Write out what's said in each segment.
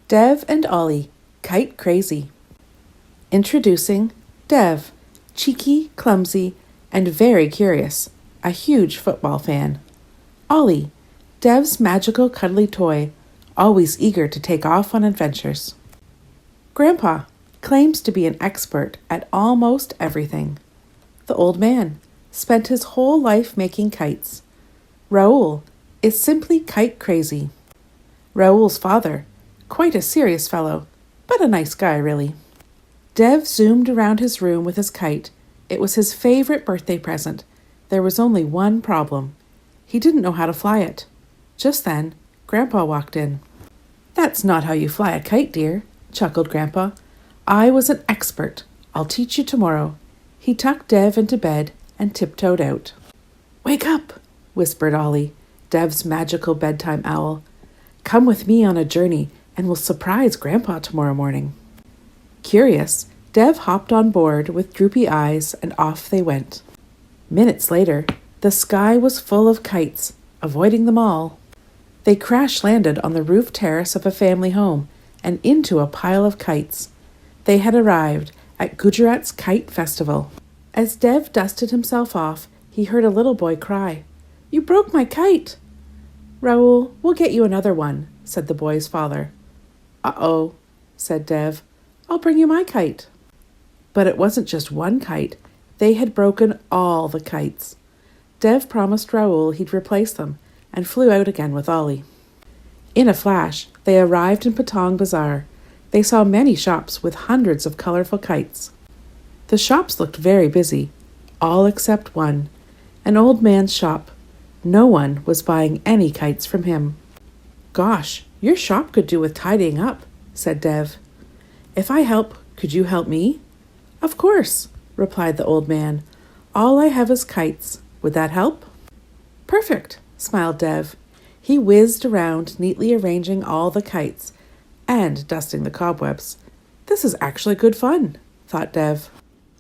Dev and Ollie, Kite Crazy. Introducing Dev, cheeky, clumsy, and very curious, a huge football fan. Ollie, Dev's magical cuddly toy, always eager to take off on adventures. Grandpa claims to be an expert at almost everything. The old man spent his whole life making kites. Raoul is simply kite crazy. Raoul's father, quite a serious fellow, but a nice guy really. Dev zoomed around his room with his kite. It was his favorite birthday present. There was only one problem. He didn't know how to fly it. Just then, Grandpa walked in. "That's not how you fly a kite, dear," chuckled Grandpa. "I was an expert. I'll teach you tomorrow." He tucked Dev into bed and tiptoed out. "Wake up," whispered Ollie, Dev's magical bedtime owl. "Come with me on a journey and we'll surprise Grandpa tomorrow morning." Curious, Dev hopped on board with droopy eyes and off they went. Minutes later, the sky was full of kites, avoiding them all. They crash-landed on the roof terrace of a family home and into a pile of kites. They had arrived at Gujarat's Kite Festival. As Dev dusted himself off, he heard a little boy cry, "You broke my kite!" "Raoul, we'll get you another one," said the boy's father. "Uh-oh," said Dev. "I'll bring you my kite." But it wasn't just one kite. They had broken all the kites. Dev promised Raoul he'd replace them and flew out again with Ollie. In a flash, they arrived in Patong Bazaar. They saw many shops with hundreds of colorful kites. The shops looked very busy, all except one, an old man's shop. No one was buying any kites from him. "Gosh, your shop could do with tidying up," said Dev. "If I help, could you help me?" "Of course," replied the old man. "All I have is kites. Would that help?" "Perfect," smiled Dev. He whizzed around, neatly arranging all the kites and dusting the cobwebs. "This is actually good fun," thought Dev.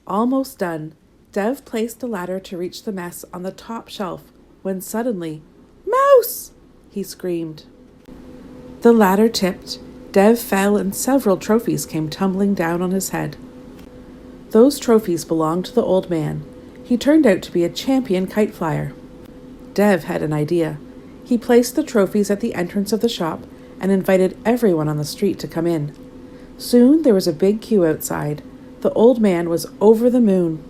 Almost done, Dev placed a ladder to reach the mess on the top shelf when suddenly, "Mouse!" he screamed. The ladder tipped, Dev fell and several trophies came tumbling down on his head. Those trophies belonged to the old man. He turned out to be a champion kite flyer. Dev had an idea. He placed the trophies at the entrance of the shop and invited everyone on the street to come in. Soon there was a big queue outside. The old man was over the moon.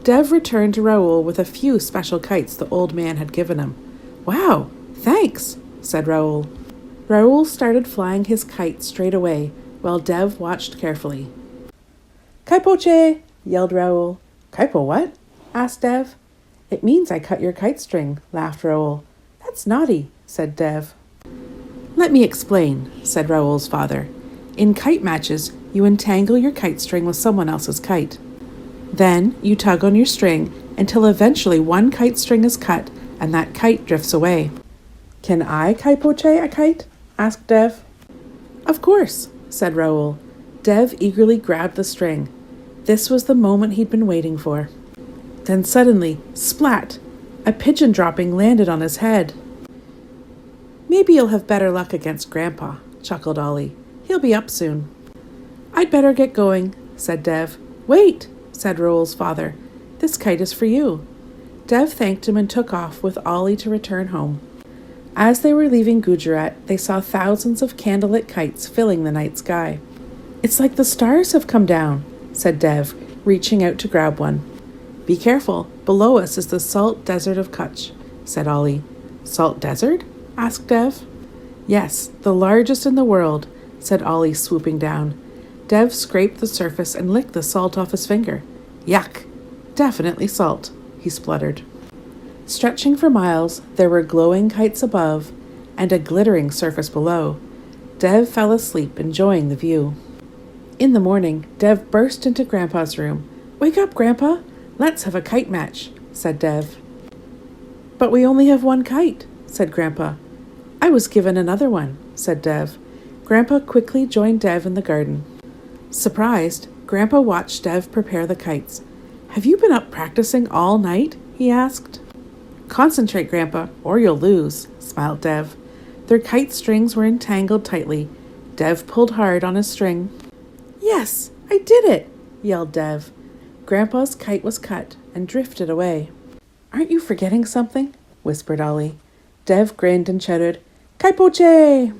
Dev returned to Raoul with a few special kites the old man had given him. "Wow, thanks," said Raoul. Raoul started flying his kite straight away, while Dev watched carefully. "Kaipoche!" yelled Raoul. "Kaipo what?" asked Dev. "It means I cut your kite string," laughed Raoul. "That's naughty," said Dev. "Let me explain," said Raoul's father. "In kite matches, you entangle your kite string with someone else's kite. Then you tug on your string until eventually one kite string is cut and that kite drifts away." "Can I kaipoche a kite?" asked Dev. "Of course," said Raoul. Dev eagerly grabbed the string. This was the moment he'd been waiting for. Then suddenly, splat! A pigeon dropping landed on his head. "Maybe you'll have better luck against Grandpa," chuckled Ollie. "He'll be up soon." "I'd better get going," said Dev. "Wait," said Raoul's father. "This kite is for you." Dev thanked him and took off with Ollie to return home. As they were leaving Gujarat, they saw thousands of candlelit kites filling the night sky. "It's like the stars have come down," said Dev, reaching out to grab one. "Be careful, below us is the salt desert of Kutch," said Ollie. "Salt desert?" asked Dev. "Yes, the largest in the world," said Ollie, swooping down. Dev scraped the surface and licked the salt off his finger. "Yuck! Definitely salt," he spluttered. Stretching for miles, there were glowing kites above and a glittering surface below. Dev fell asleep, enjoying the view. In the morning, Dev burst into Grandpa's room. "Wake up, Grandpa! Let's have a kite match," said Dev. "But we only have one kite," said Grandpa. "I was given another one," said Dev. Grandpa quickly joined Dev in the garden. Surprised, Grandpa watched Dev prepare the kites. "Have you been up practicing all night?" he asked. "Concentrate, Grandpa, or you'll lose," smiled Dev. Their kite strings were entangled tightly. Dev pulled hard on his string. Yes, I did it, yelled Dev. Grandpa's kite was cut and drifted away. Aren't you forgetting something? Whispered Ollie. Dev grinned and shouted, Kaipoche!